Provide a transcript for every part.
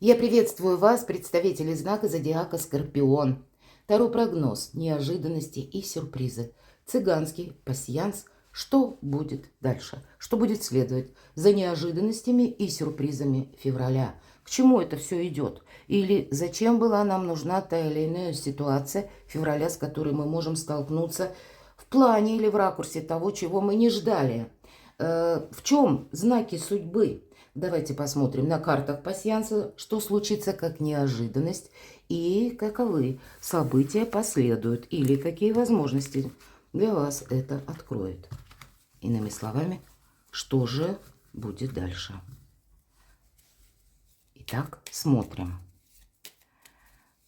Я приветствую вас, представители знака зодиака Скорпион. Таро прогноз, неожиданности и сюрпризы. Цыганский пасьянс. Что будет дальше? Что будет следовать за неожиданностями и сюрпризами февраля? К чему это все идет? Или зачем была нам нужна та или иная ситуация февраля, с которой мы можем столкнуться в плане или в ракурсе того, чего мы не ждали? В чем знаки судьбы? Давайте посмотрим на картах пасьянса, что случится как неожиданность и каковы события последуют или какие возможности для вас это откроет. Иными словами, что же будет дальше? Итак, смотрим.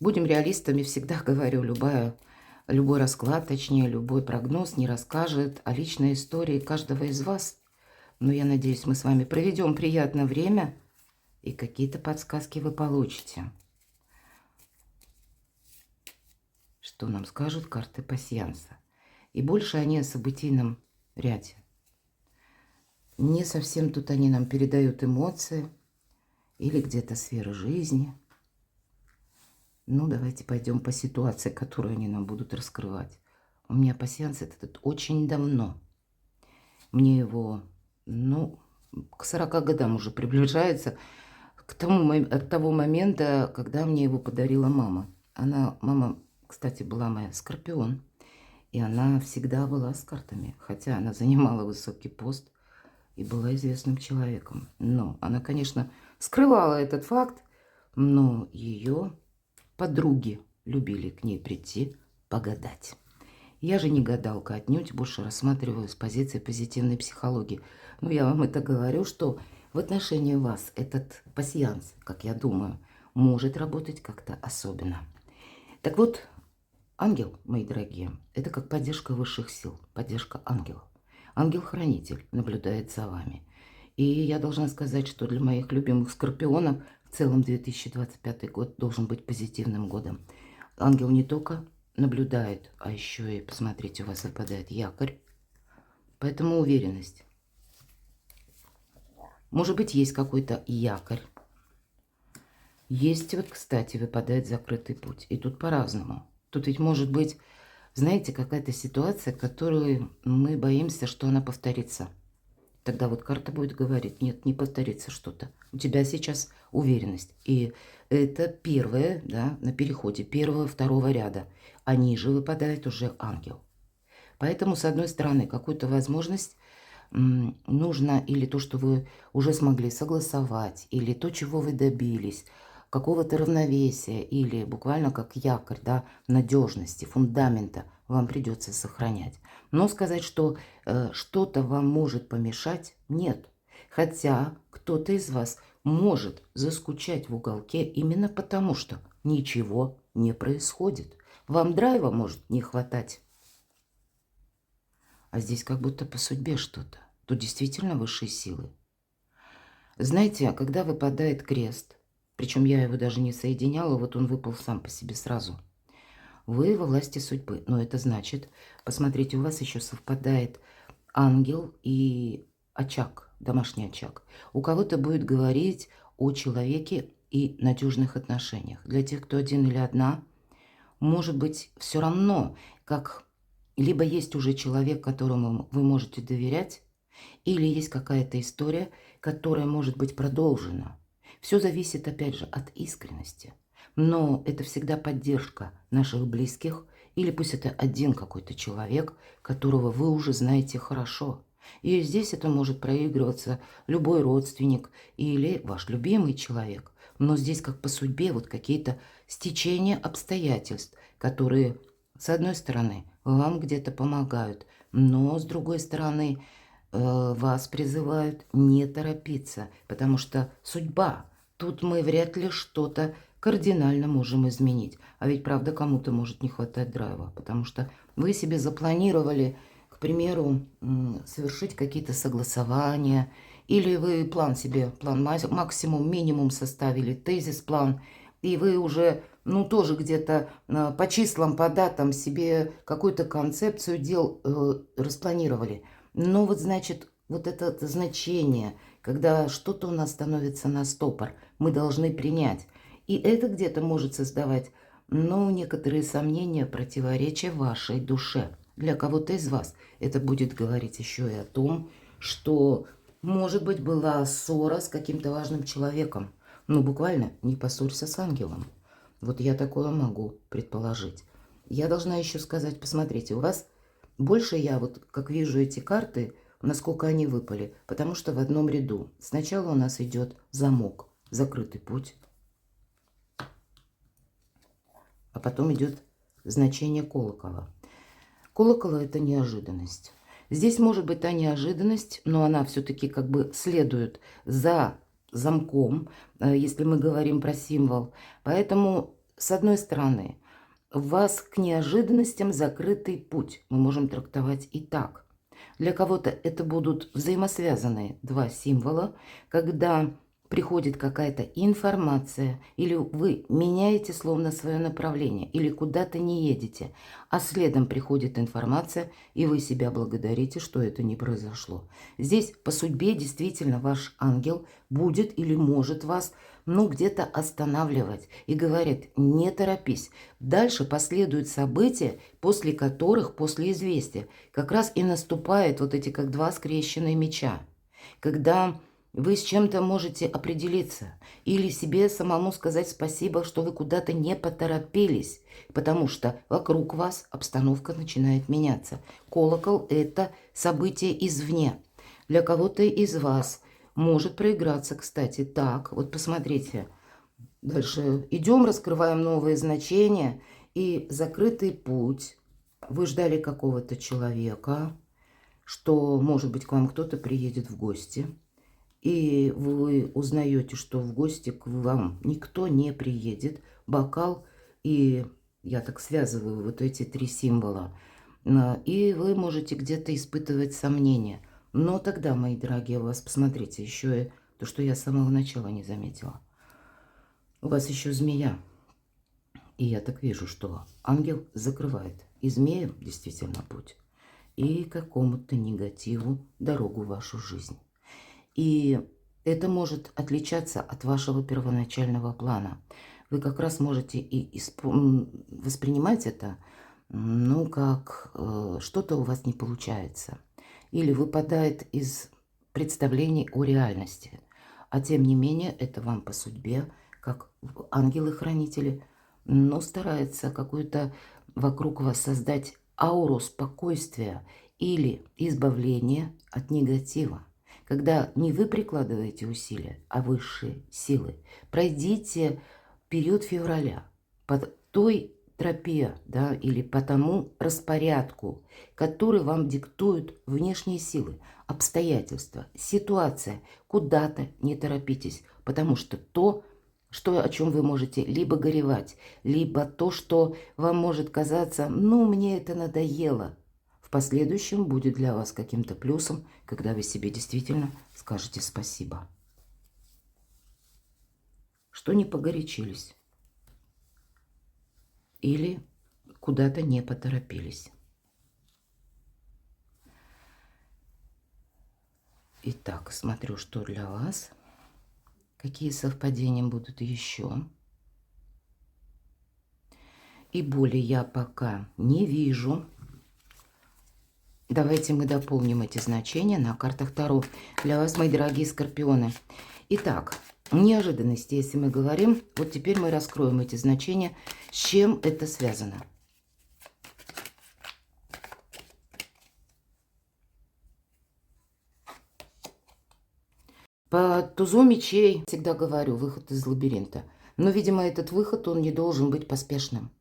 Будем реалистами, всегда говорю, любой расклад, точнее любой прогноз не расскажет о личной истории каждого из вас. Но я надеюсь, мы с вами проведем приятное время, и какие-то подсказки вы получите. Что нам скажут карты пасьянса? И больше они о событийном ряде. Не совсем тут они нам передают эмоции или где-то сферы жизни. Ну, давайте пойдем по ситуации, которую они нам будут раскрывать. У меня пасьянс этот очень давно. Мне его... Ну, к 40 годам уже приближается, от того момента, когда мне его подарила мама. Мама, кстати, была моя Скорпион, и она всегда была с картами, хотя она занимала высокий пост и была известным человеком. Но она, конечно, скрывала этот факт, но ее подруги любили к ней прийти погадать. Я же не гадалка отнюдь, больше рассматриваю с позиции позитивной психологии. Но я вам это говорю, что в отношении вас этот пасьянс, как я думаю, может работать как-то особенно. Так вот, ангел, мои дорогие, это как поддержка высших сил, поддержка ангелов. Ангел-хранитель наблюдает за вами. И я должна сказать, что для моих любимых скорпионов в целом 2025 год должен быть позитивным годом. Ангел не только наблюдает, а еще и, посмотрите, у вас выпадает якорь. Поэтому уверенность. Может быть, есть какой-то якорь. Есть, вот, кстати, выпадает закрытый путь. И тут по-разному. Тут ведь может быть, знаете, какая-то ситуация, которую мы боимся, что она повторится. Тогда вот карта будет говорить, нет, не повторится что-то. У тебя сейчас уверенность. И это первое, да, на переходе первого, второго ряда. А ниже выпадает уже ангел. Поэтому, с одной стороны, какую-то возможность нужно, или то, что вы уже смогли согласовать, или то, чего вы добились, какого-то равновесия, или буквально как якорь, да, надежности, фундамента вам придется сохранять. Но сказать, что что-то вам может помешать, нет. Хотя кто-то из вас может заскучать в уголке именно потому, что ничего не происходит. Вам драйва может не хватать. А здесь как будто по судьбе что-то. Тут действительно высшие силы. Знаете, когда выпадает крест, причем я его даже не соединяла, вот он выпал сам по себе сразу. Вы во власти судьбы. Но это значит, посмотрите, у вас еще совпадает ангел и очаг, домашний очаг. У кого-то будет говорить о человеке и надежных отношениях. Для тех, кто один или одна, может быть, все равно, как либо есть уже человек, которому вы можете доверять, или есть какая-то история, которая может быть продолжена. Все зависит, опять же, от искренности. Но это всегда поддержка наших близких, или пусть это один какой-то человек, которого вы уже знаете хорошо. И здесь это может проигрываться любой родственник или ваш любимый человек. Но здесь как по судьбе вот какие-то стечения обстоятельств, которые, с одной стороны, вам где-то помогают, но с другой стороны, вас призывают не торопиться, потому что судьба. Тут мы вряд ли что-то кардинально можем изменить. А ведь, правда, кому-то может не хватать драйва, потому что вы себе запланировали, к примеру, совершить какие-то согласования, или вы план максимум, минимум составили, тезис-план, и вы уже, ну, тоже где-то по числам, по датам себе какую-то концепцию дел распланировали. Но вот, значит, вот это значение когда что-то у нас становится на стопор, мы должны принять. И это где-то может создавать, ну, некоторые сомнения, противоречия в вашей душе. Для кого-то из вас это будет говорить еще и о том, что, может быть, была ссора с каким-то важным человеком. Ну, буквально, не поссорься с ангелом. Вот я такое могу предположить. Я должна еще сказать, посмотрите, у вас больше я вот, как вижу эти карты, насколько они выпали, потому что в одном ряду. Сначала у нас идет замок, закрытый путь, а потом идет значение колокола. Колокол – это неожиданность. Здесь может быть та неожиданность, но она все-таки как бы следует за замком, если мы говорим про символ. Поэтому, с одной стороны, у вас к неожиданностям закрытый путь. Мы можем трактовать и так. Для кого-то это будут взаимосвязанные два символа, когда приходит какая-то информация, или вы меняете словно свое направление, или куда-то не едете, а следом приходит информация, и вы себя благодарите, что это не произошло. Здесь по судьбе действительно ваш ангел будет или может вас, ну, где-то останавливать и говорит: не торопись. Дальше последуют события, после которых, после известия, как раз и наступают вот эти как два скрещенные меча, когда вы с чем-то можете определиться или себе самому сказать спасибо, что вы куда-то не поторопились, потому что вокруг вас обстановка начинает меняться. Колокол – это событие извне. Для кого-то из вас может проиграться, кстати, так. Вот посмотрите. Дальше идем, раскрываем новые значения. И закрытый путь. Вы ждали какого-то человека, что, может быть, к вам кто-то приедет в гости. И вы узнаете, что в гости к вам никто не приедет. Бокал, и я так связываю вот эти три символа. И вы можете где-то испытывать сомнения. Но тогда, мои дорогие, у вас, посмотрите, еще и то, что я с самого начала не заметила. У вас еще змея. И я так вижу, что ангел закрывает и змеям действительно путь, и какому-то негативу дорогу в вашу жизнь. И это может отличаться от вашего первоначального плана. Вы как раз можете и воспринимать это, ну, как что-то у вас не получается. Или выпадает из представлений о реальности. А тем не менее, это вам по судьбе, как ангелы-хранители, но стараются какую-то вокруг вас создать ауру спокойствия или избавления от негатива. Когда не вы прикладываете усилия, а высшие силы, пройдите период февраля под той тропе, да, или по тому распорядку, который вам диктуют внешние силы, обстоятельства, ситуация. Куда-то не торопитесь, потому что то, о чем вы можете либо горевать, либо то, что вам может казаться, ну, мне это надоело, в последующем будет для вас каким-то плюсом, когда вы себе действительно скажете спасибо. Что не погорячились. Или куда-то не поторопились. Итак, смотрю, что для вас. Какие совпадения будут еще. И боли я пока не вижу. Давайте мы дополним эти значения на картах Таро. Для вас, мои дорогие скорпионы. Итак, неожиданности, если мы говорим. Вот теперь мы раскроем эти значения. С чем это связано? По тузу мечей всегда говорю, выход из лабиринта. Но, видимо, этот выход, он не должен быть поспешным.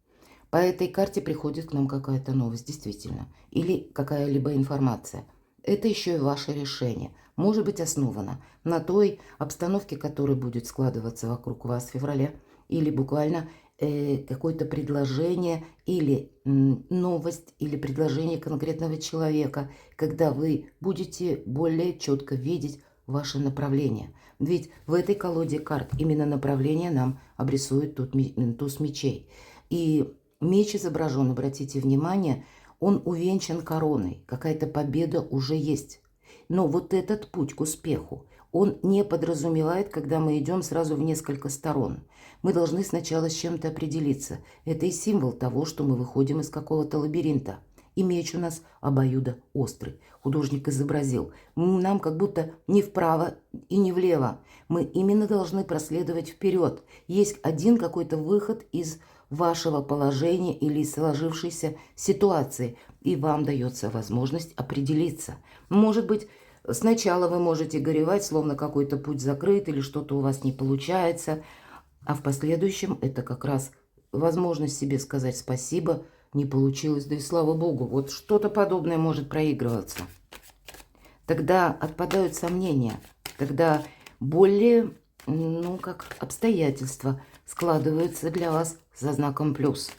По этой карте приходит к нам какая-то новость, действительно. Или какая-либо информация. Это еще и ваше решение. Может быть основано на той обстановке, которая будет складываться вокруг вас в феврале. Или буквально какое-то предложение, или новость, или предложение конкретного человека, когда вы будете более четко видеть ваше направление. Ведь в этой колоде карт именно направление нам обрисует туз мечей. И меч изображен, обратите внимание, он увенчан короной. Какая-то победа уже есть. Но вот этот путь к успеху, он не подразумевает, когда мы идем сразу в несколько сторон. Мы должны сначала с чем-то определиться. Это и символ того, что мы выходим из какого-то лабиринта. И меч у нас обоюдоострый. Художник изобразил. Нам как будто не вправо и не влево. Мы именно должны проследовать вперед. Есть один какой-то выход из вашего положения или сложившейся ситуации. И вам дается возможность определиться. Может быть, сначала вы можете горевать, словно какой-то путь закрыт или что-то у вас не получается. А в последующем это как раз возможность себе сказать спасибо, не получилось, да и слава богу. Вот что-то подобное может проигрываться. Тогда отпадают сомнения. Тогда более, как обстоятельства складываются для вас со знаком плюс.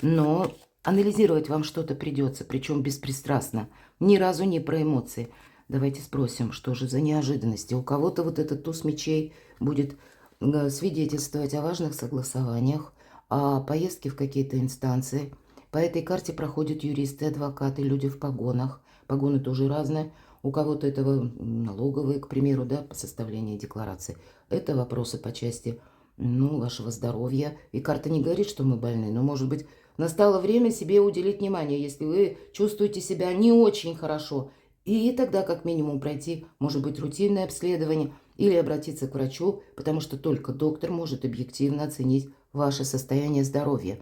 Но анализировать вам что-то придется, причем беспристрастно. Ни разу не про эмоции. Давайте спросим, что же за неожиданности. У кого-то вот этот туз мечей будет свидетельствовать о важных согласованиях, о поездке в какие-то инстанции. По этой карте проходят юристы, адвокаты, люди в погонах. Погоны тоже разные. У кого-то это налоговые, к примеру, да, по составлению декларации. Это вопросы по части, вашего здоровья. И карта не говорит, что мы больны, но, может быть, настало время себе уделить внимание, если вы чувствуете себя не очень хорошо. И тогда, как минимум, пройти, может быть, рутинное обследование или обратиться к врачу, потому что только доктор может объективно оценить ваше состояние здоровья.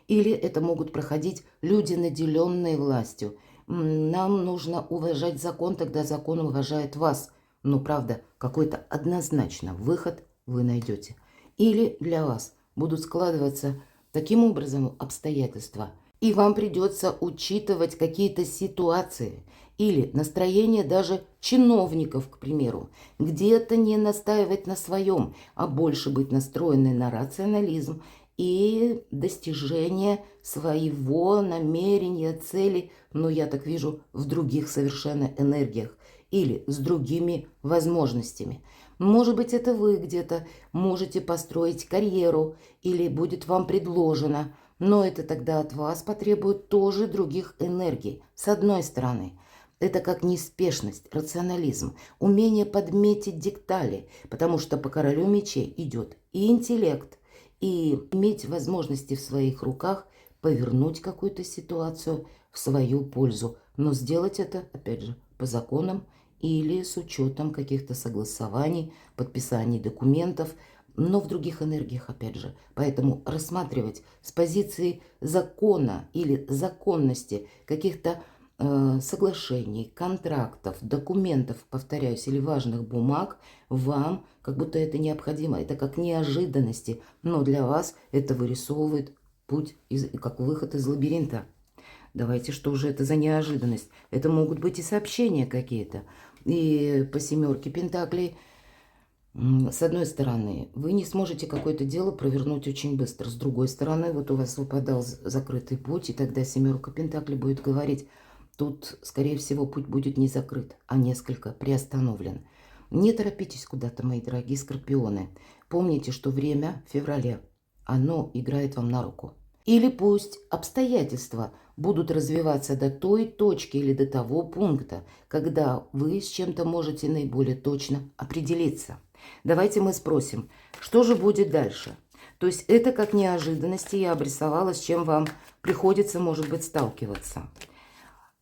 Или это могут проходить люди, наделенные властью. Нам нужно уважать закон, тогда закон уважает вас. Но, правда, какой-то однозначно выход вы найдете. Или для вас будут складываться таким образом обстоятельства, и вам придется учитывать какие-то ситуации или настроение даже чиновников, к примеру. Где-то не настаивать на своем, а больше быть настроенной на рационализм и достижение своего намерения, цели, я так вижу, в других совершенно энергиях или с другими возможностями. Может быть, это вы где-то можете построить карьеру или будет вам предложено, но это тогда от вас потребует тоже других энергий. С одной стороны, это как неспешность, рационализм, умение подметить детали, потому что по королю мечей идет и интеллект, и иметь возможности в своих руках повернуть какую-то ситуацию в свою пользу. Но сделать это, опять же, по законам или с учетом каких-то согласований, подписаний документов, но в других энергиях, опять же. Поэтому рассматривать с позиции закона или законности каких-то соглашений, контрактов, документов, повторяюсь, или важных бумаг, вам как будто это необходимо. Это как неожиданности, но для вас это вырисовывает путь, как выход из лабиринта. Давайте, что же это за неожиданность? Это могут быть и сообщения какие-то. И по семерке пентаклей, с одной стороны, вы не сможете какое-то дело провернуть очень быстро. С другой стороны, вот у вас выпадал закрытый путь, и тогда семерка пентаклей будет говорить, тут, скорее всего, путь будет не закрыт, а несколько приостановлен. Не торопитесь куда-то, мои дорогие скорпионы. Помните, что время в феврале, оно играет вам на руку. Или пусть обстоятельства будут развиваться до той точки или до того пункта, когда вы с чем-то можете наиболее точно определиться. Давайте мы спросим, что же будет дальше? То есть это как неожиданности я обрисовала, с чем вам приходится, может быть, сталкиваться.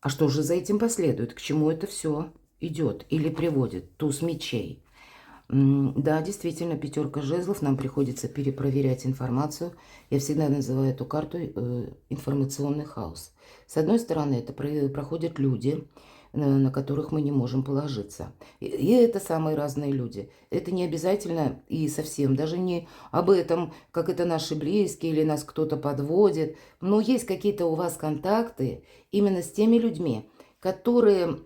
А что же за этим последует? К чему это все идет или приводит? Туз мечей. Да, действительно, пятерка жезлов, нам приходится перепроверять информацию. Я всегда называю эту карту информационный хаос. С одной стороны, это проходят люди, на которых мы не можем положиться. И это самые разные люди. Это не обязательно и совсем, даже не об этом, как это наши близкие или нас кто-то подводит. Но есть какие-то у вас контакты именно с теми людьми, которые,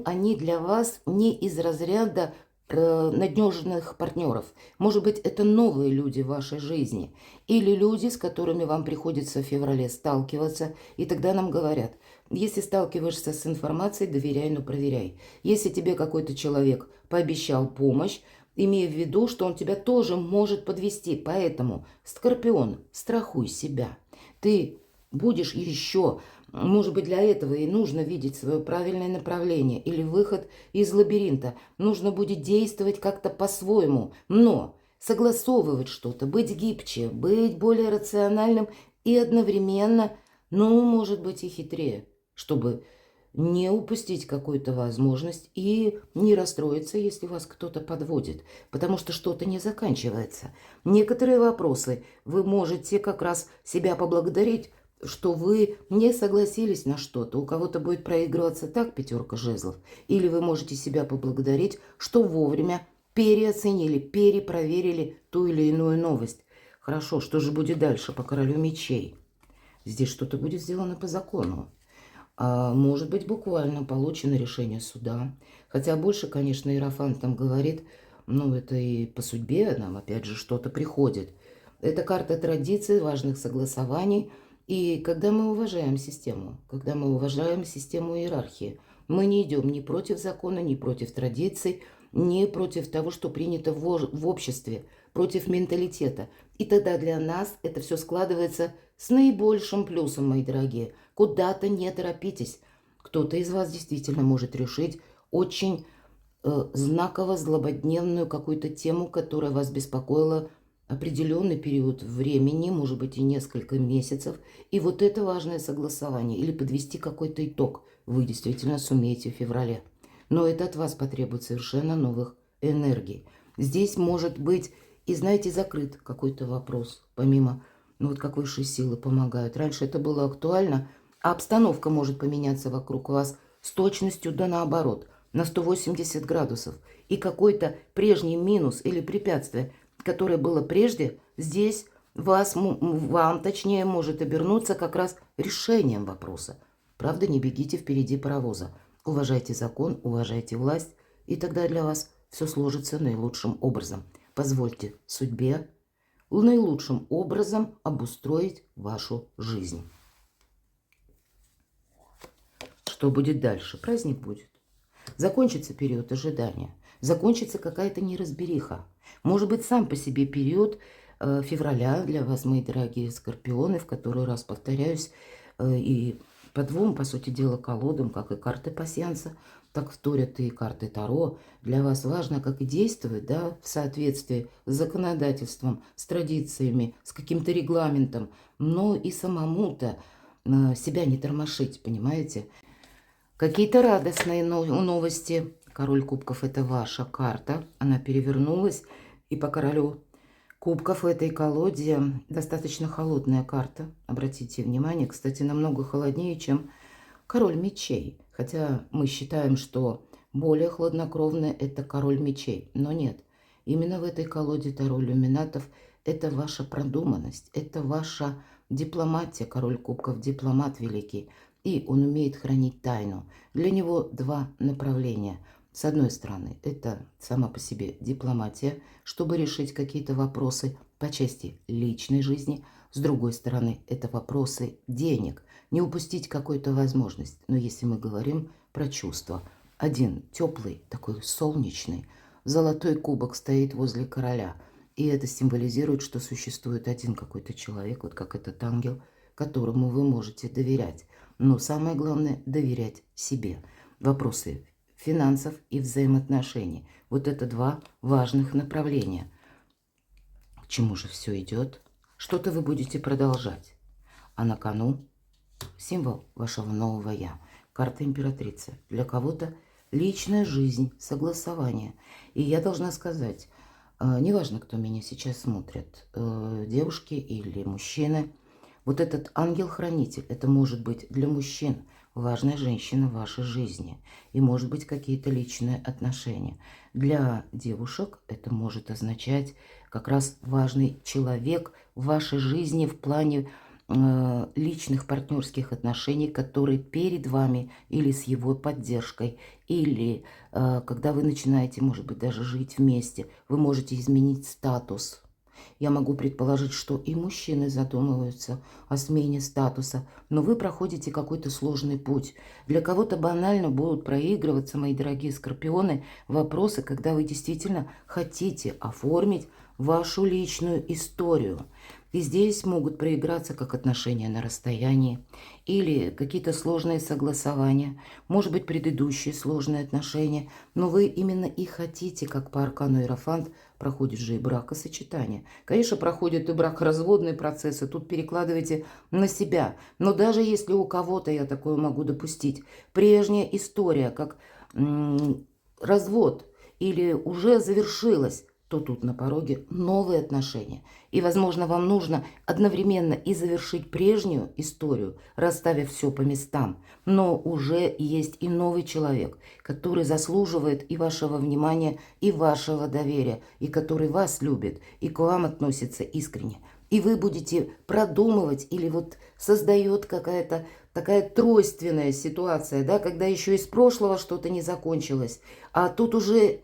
они для вас не из разряда надежных партнеров. Может быть, это новые люди в вашей жизни. Или люди, с которыми вам приходится в феврале сталкиваться. И тогда нам говорят, если сталкиваешься с информацией, доверяй, но проверяй. Если тебе какой-то человек пообещал помощь, имея в виду, что он тебя тоже может подвести. Поэтому, Скорпион, страхуй себя. Ты будешь еще, может быть, для этого и нужно видеть свое правильное направление или выход из лабиринта. Нужно будет действовать как-то по-своему, но согласовывать что-то, быть гибче, быть более рациональным и одновременно, ну, может быть, и хитрее, чтобы не упустить какую-то возможность и не расстроиться, если вас кто-то подводит, потому что что-то не заканчивается. Некоторые вопросы вы можете как раз себя поблагодарить, что вы не согласились на что-то. У кого-то будет проигрываться так 5 жезлов, или вы можете себя поблагодарить, что вовремя переоценили, перепроверили ту или иную новость. Хорошо, что же будет дальше по королю мечей? Здесь что-то будет сделано по закону. Может быть, буквально получено решение суда. Хотя больше, конечно, Иерофант там говорит, ну, это и по судьбе нам, опять же, что-то приходит. Это карта традиций, важных согласований. И когда мы уважаем систему, когда мы уважаем систему иерархии, мы не идем ни против закона, ни против традиций, ни против того, что принято в обществе, против менталитета. И тогда для нас это все складывается с наибольшим плюсом, мои дорогие. Куда-то не торопитесь. Кто-то из вас действительно может решить очень знаково злободневную какую-то тему, которая вас беспокоила определенный период времени, может быть, и несколько месяцев. И вот это важное согласование или подвести какой-то итог вы действительно сумеете в феврале. Но это от вас потребует совершенно новых энергий. Здесь может быть и, знаете, закрыт какой-то вопрос, помимо, ну вот как высшие силы помогают. Раньше это было актуально, а обстановка может поменяться вокруг вас с точностью да наоборот, на 180 градусов. И какой-то прежний минус или препятствие, которое было прежде, здесь вам, точнее, может обернуться как раз решением вопроса. Правда, не бегите впереди паровоза. Уважайте закон, уважайте власть, и тогда для вас все сложится наилучшим образом. Позвольте судьбе наилучшим образом обустроить вашу жизнь. Что будет дальше? Праздник будет. Закончится период ожидания. Закончится какая-то неразбериха. Может быть, сам по себе период февраля для вас, мои дорогие скорпионы, в который раз повторяюсь, и по двум, по сути дела, колодам, как и карты пасьянса, так вторят и карты Таро. Для вас важно, как и действовать, да, в соответствии с законодательством, с традициями, с каким-то регламентом, но и самому-то себя не тормошить, понимаете? Какие-то радостные новости. Король кубков – это ваша карта. Она перевернулась. И по королю кубков в этой колоде достаточно холодная карта. Обратите внимание, кстати, намного холоднее, чем король мечей. Хотя мы считаем, что более хладнокровный – это король мечей. Но нет. Именно в этой колоде Таро Иллюминатов это ваша продуманность, это ваша дипломатия. Король кубков – дипломат великий. И он умеет хранить тайну. Для него два направления. С одной стороны, это сама по себе дипломатия, чтобы решить какие-то вопросы по части личной жизни. С другой стороны, это вопросы денег. Не упустить какую-то возможность. Но если мы говорим про чувства, один теплый, такой солнечный, золотой кубок стоит возле короля. И это символизирует, что существует один какой-то человек, вот как этот ангел, которому вы можете доверять. Но самое главное – доверять себе. Вопросы финансов и взаимоотношений. Вот это два важных направления. К чему же все идет? Что-то вы будете продолжать. А на кону символ вашего нового «Я». Карта императрицы. Для кого-то личная жизнь, согласование. И я должна сказать, неважно, кто меня сейчас смотрит, девушки или мужчины, вот этот ангел-хранитель, это может быть для мужчин важная женщина в вашей жизни. И может быть какие-то личные отношения. Для девушек это может означать как раз важный человек в вашей жизни в плане личных партнерских отношений, который перед вами или с его поддержкой, или когда вы начинаете, может быть, даже жить вместе, вы можете изменить статус. Я могу предположить, что и мужчины задумываются о смене статуса, но вы проходите какой-то сложный путь. Для кого-то банально будут проигрываться, мои дорогие скорпионы, вопросы, когда вы действительно хотите оформить вашу личную историю. И здесь могут проиграться как отношения на расстоянии или какие-то сложные согласования, может быть, предыдущие сложные отношения, но вы именно и хотите, как по аркану Иерофант, проходит же и бракосочетание. Конечно, проходят и бракоразводные процессы, тут перекладывайте на себя. Но даже если у кого-то, я такое могу допустить, прежняя история, как развод или уже завершилась, то тут на пороге новые отношения. И, возможно, вам нужно одновременно и завершить прежнюю историю, расставив все по местам, но уже есть и новый человек, который заслуживает и вашего внимания, и вашего доверия, и который вас любит, и к вам относится искренне. И вы будете продумывать или вот создает какая-то такая тройственная ситуация, да, когда еще из прошлого что-то не закончилось, а тут уже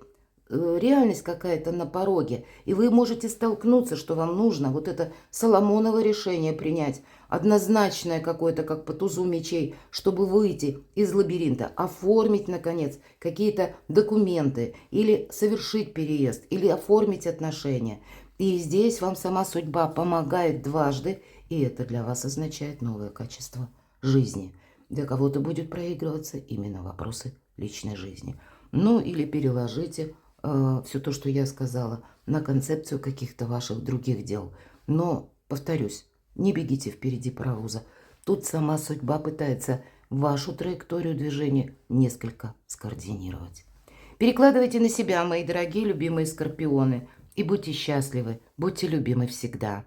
реальность какая-то на пороге, и вы можете столкнуться, что вам нужно вот это Соломоново решение принять, однозначное какое-то, как по тузу мечей, чтобы выйти из лабиринта, оформить, наконец, какие-то документы, или совершить переезд, или оформить отношения. И здесь вам сама судьба помогает дважды, и это для вас означает новое качество жизни. Для кого-то будет проигрываться именно вопросы личной жизни. Ну или переложите все то, что я сказала, на концепцию каких-то ваших других дел. Но, повторюсь, не бегите впереди паровоза. Тут сама судьба пытается вашу траекторию движения несколько скоординировать. Перекладывайте на себя, мои дорогие любимые скорпионы, и будьте счастливы, будьте любимы всегда.